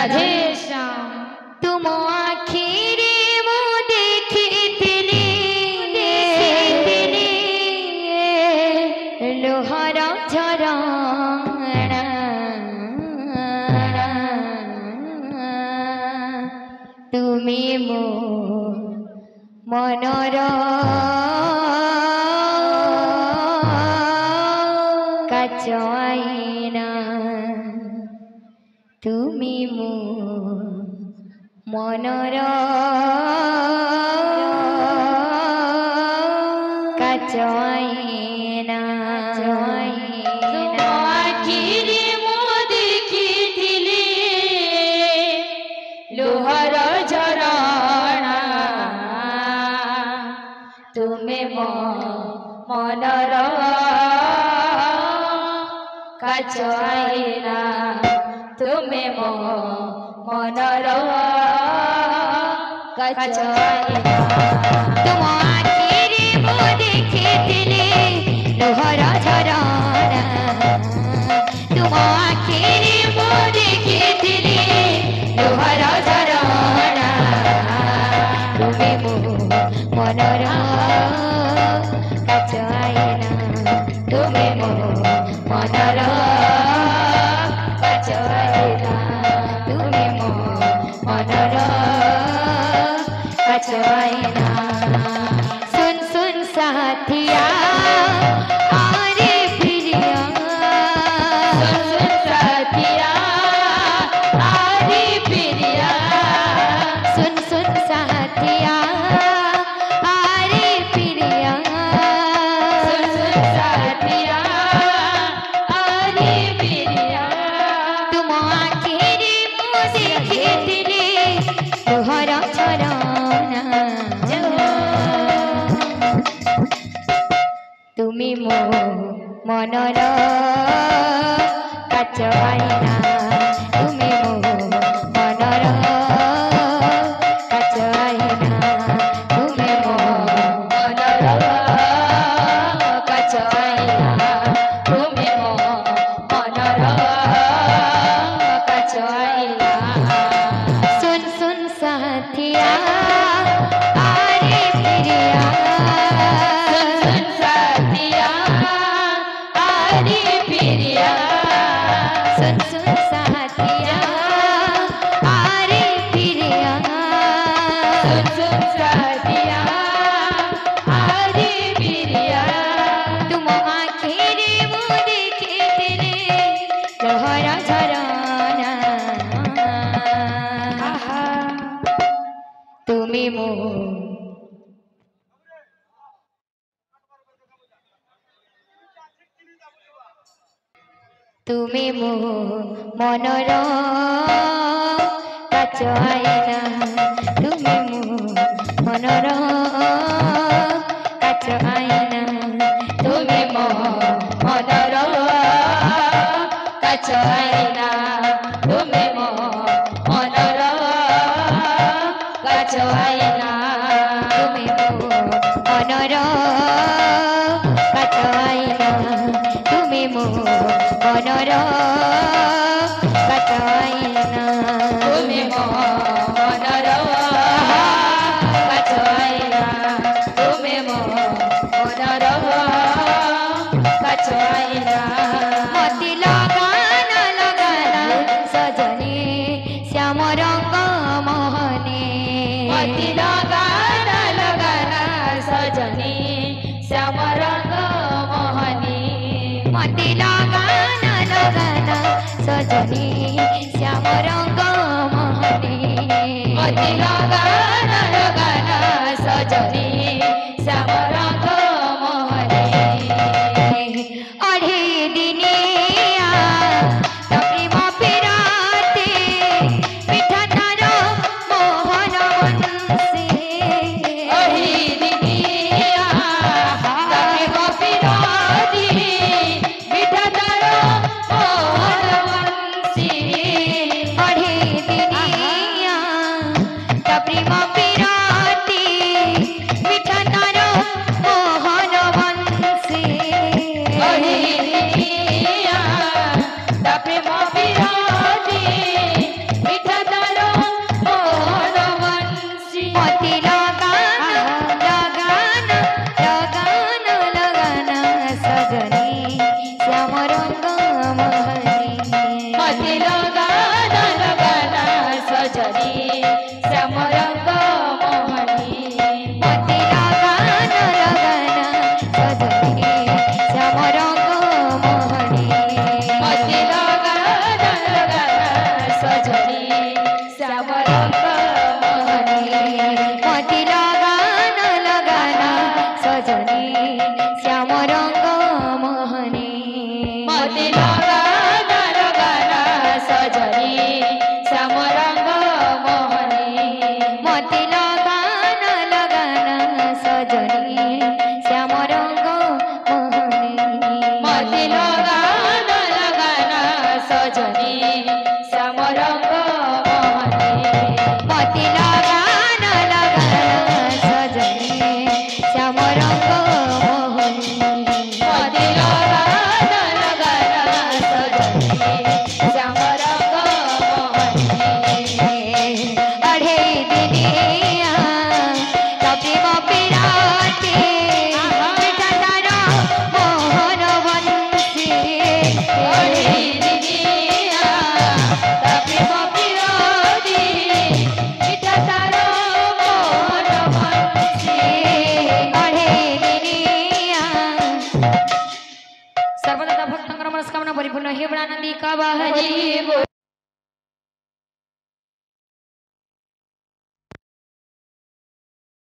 श्याम तुम आखिरी मु देखिथिली लोहार झरणा तुमी मो मनर काच आईना तुमी मो मनर काच आईना आखिरी मो देखिथिली लोहार झरणा तुमे मो मनर काच आईना तुमे मो मनर काच आईना तुम आखिरी मु देखिथिली लोहार झरणा तुम आखिरी मु देखिथिली लोहार झरणा तुमे मो मनर काच आईना तुमे मो मनर काच आईना तुमे मो मनर काच आईना सुन सुन साथिया आरे प्रिया सुन सुन साथिया आरे प्रिया सुन सुन साथिया आरे प्रिया सुन सुन साथिया आरे प्रिया तुम आखिरी मु देखिथिली लोहार झरणा तुमी मो मनर काच आईना तुमी मो मनर काच आईना तुमी मो मनर काच आईना तुमे मो मनर काच आईना सुन सुन साथिया आरे प्रिया सुन सुन साथिया आरे प्रिया सुन सुन साथिया आरे प्रिया सुन सुन साथिया आरे प्रिया तुम आखिरी मु देखिथिली लोहार झरणा तुमी मो तुमी मो मनर काच आईना तुमी मो मनर काच आईना तुमे मो मनर काच आईना तुमे मो मनर काच आईना तुमी मो मनर काच आईना तुमी मो मनर काच आईना तुमे मो मनर काच आईना तुमे मो मनर काच आईना मति लगाना लगाना सजनी श्याम रंग मोहनी मति लगाना लगाना सजनी श्याम रंग मोहनी मति लगाना लगाना सजनी श्याम रंग मोहनी महेबड़ा नदी का बहरी